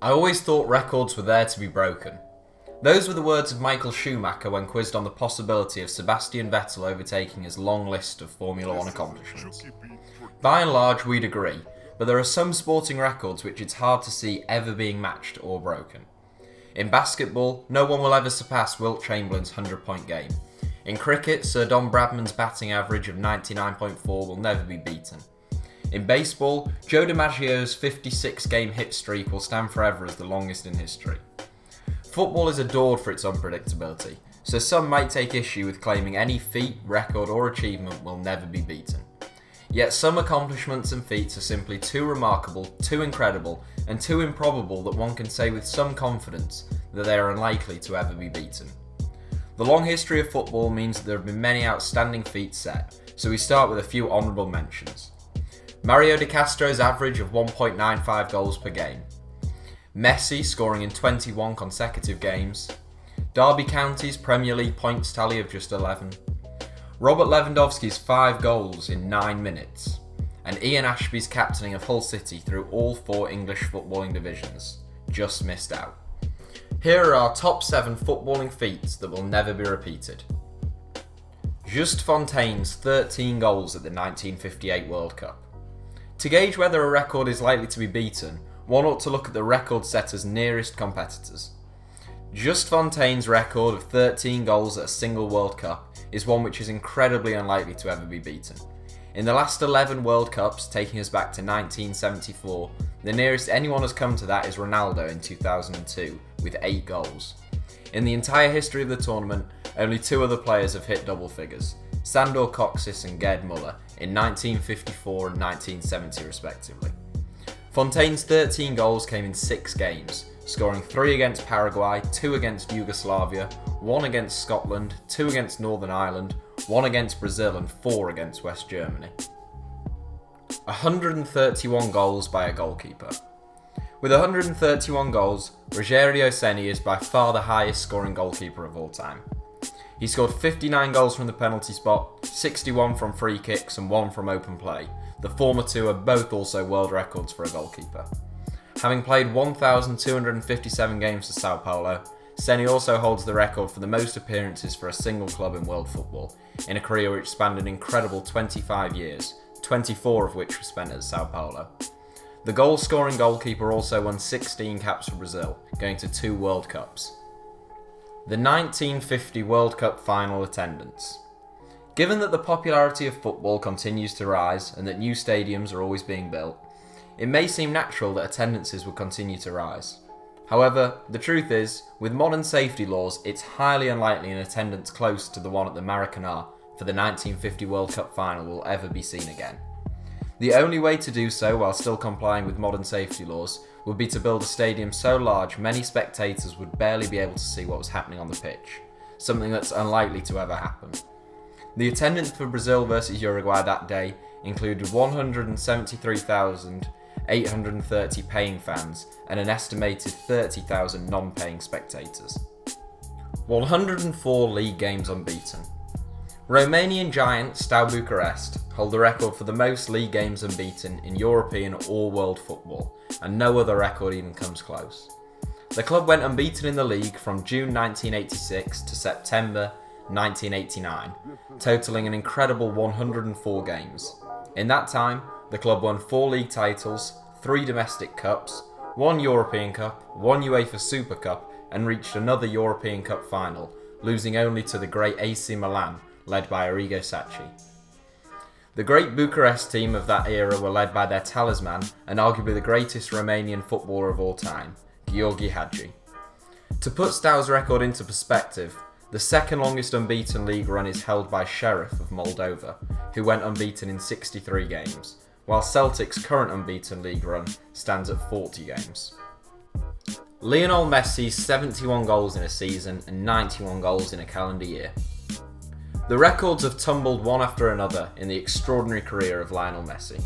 I always thought records were there to be broken. Those were the words of Michael Schumacher when quizzed on the possibility of Sebastian Vettel overtaking his long list of Formula 1 accomplishments. By and large, we'd agree, but there are some sporting records which it's hard to see ever being matched or broken. In basketball, no one will ever surpass Wilt Chamberlain's 100-point game. In cricket, Sir Don Bradman's batting average of 99.4 will never be beaten. In baseball, Joe DiMaggio's 56-game hit streak will stand forever as the longest in history. Football is adored for its unpredictability, so some might take issue with claiming any feat, record or achievement will never be beaten. Yet some accomplishments and feats are simply too remarkable, too incredible, and too improbable that one can say with some confidence that they are unlikely to ever be beaten. The long history of football means that there have been many outstanding feats set, so we start with a few honourable mentions. Mario de Castro's average of 1.95 goals per game. Messi scoring in 21 consecutive games. Derby County's Premier League points tally of just 11. Robert Lewandowski's 5 goals in 9 minutes. And Ian Ashby's captaining of Hull City through all 4 English footballing divisions. Just missed out. Here are our top 7 footballing feats that will never be repeated. Just Fontaine's 13 goals at the 1958 World Cup. To gauge whether a record is likely to be beaten, one ought to look at the record setter's nearest competitors. Just Fontaine's record of 13 goals at a single World Cup is one which is incredibly unlikely to ever be beaten. In the last 11 World Cups, taking us back to 1974, the nearest anyone has come to that is Ronaldo in 2002, with 8 goals. In the entire history of the tournament, only 2 other players have hit double figures, Sandor Kocsis and Gerd Müller, in 1954 and 1970 respectively. Fontaine's 13 goals came in 6 games, scoring 3 against Paraguay, 2 against Yugoslavia, 1 against Scotland, 2 against Northern Ireland, 1 against Brazil and 4 against West Germany. 131 goals by a goalkeeper. With 131 goals, Ruggero Ceni is by far the highest scoring goalkeeper of all time. He scored 59 goals from the penalty spot, 61 from free kicks and 1 from open play. The former 2 are both also world records for a goalkeeper. Having played 1,257 games for Sao Paulo, Ceni also holds the record for the most appearances for a single club in world football, in a career which spanned an incredible 25 years, 24 of which were spent at Sao Paulo. The goal-scoring goalkeeper also won 16 caps for Brazil, going to 2 World Cups. The 1950 World Cup final attendance. Given that the popularity of football continues to rise and that new stadiums are always being built, it may seem natural that attendances will continue to rise. However, the truth is, with modern safety laws, it's highly unlikely an attendance close to the one at the Maracanã for the 1950 World Cup final will ever be seen again. The only way to do so while still complying with modern safety laws would be to build a stadium so large many spectators would barely be able to see what was happening on the pitch, something that's unlikely to ever happen. The attendance for Brazil versus Uruguay that day included 173,830 paying fans and an estimated 30,000 non-paying spectators. 104 league games unbeaten. Romanian giant Steaua Bucharest hold the record for the most league games unbeaten in European or world football, and no other record even comes close. The club went unbeaten in the league from June 1986 to September 1989, totalling an incredible 104 games. In that time, the club won 4 league titles, 3 domestic cups, 1 European Cup, 1 UEFA Super Cup, and reached another European Cup final, losing only to the great AC Milan, led by Arrigo Sacchi. The great Bucharest team of that era were led by their talisman and arguably the greatest Romanian footballer of all time, Gheorghe Hagi. To put Steaua's record into perspective, the second longest unbeaten league run is held by Sheriff of Moldova, who went unbeaten in 63 games, while Celtic's current unbeaten league run stands at 40 games. Lionel Messi's 71 goals in a season and 91 goals in a calendar year. The records have tumbled one after another in the extraordinary career of Lionel Messi.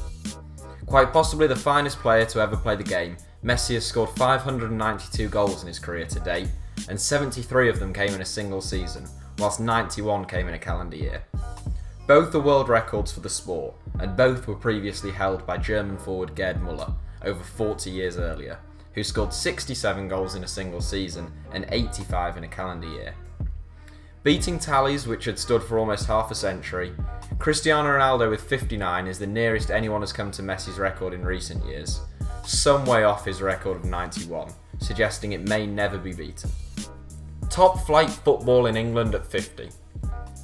Quite possibly the finest player to ever play the game, Messi has scored 592 goals in his career to date, and 73 of them came in a single season, whilst 91 came in a calendar year. Both are world records for the sport, and both were previously held by German forward Gerd Müller over 40 years earlier, who scored 67 goals in a single season and 85 in a calendar year. Beating tallies which had stood for almost half a century, Cristiano Ronaldo with 59 is the nearest anyone has come to Messi's record in recent years, some way off his record of 91, suggesting it may never be beaten. Top flight football in England at 50.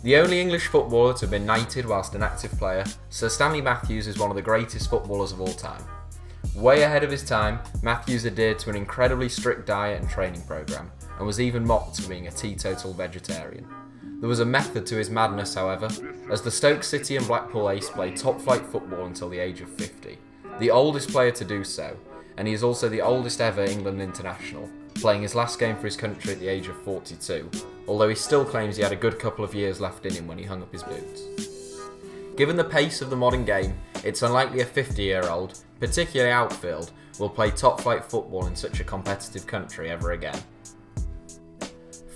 The only English footballer to have been knighted whilst an active player, Sir Stanley Matthews is one of the greatest footballers of all time. Way ahead of his time, Matthews adhered to an incredibly strict diet and training programme, and was even mocked for being a teetotal vegetarian. There was a method to his madness, however, as the Stoke City and Blackpool ace played top-flight football until the age of 50, the oldest player to do so, and he is also the oldest ever England international, playing his last game for his country at the age of 42, although he still claims he had a good couple of years left in him when he hung up his boots. Given the pace of the modern game, it's unlikely a 50-year-old, particularly outfield, will play top-flight football in such a competitive country ever again.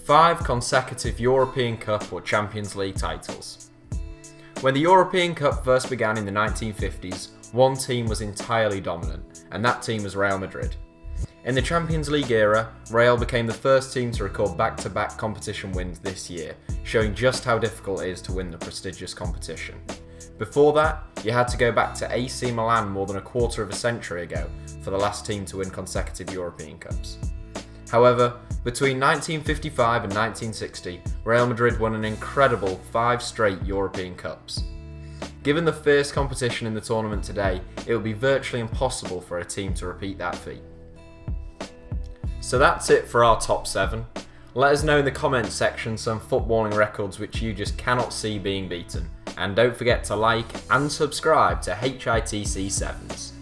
5 consecutive European Cup or Champions League titles. When the European Cup first began in the 1950s, one team was entirely dominant, and that team was Real Madrid. In the Champions League era, Real became the first team to record back-to-back competition wins this year, showing just how difficult it is to win the prestigious competition. Before that, you had to go back to AC Milan more than a quarter of a century ago for the last team to win consecutive European Cups. However, between 1955 and 1960, Real Madrid won an incredible 5 straight European Cups. Given the fierce competition in the tournament today, it would be virtually impossible for a team to repeat that feat. So that's it for our top 7. Let us know in the comments section some footballing records which you just cannot see being beaten. And don't forget to like and subscribe to HITC Sevens.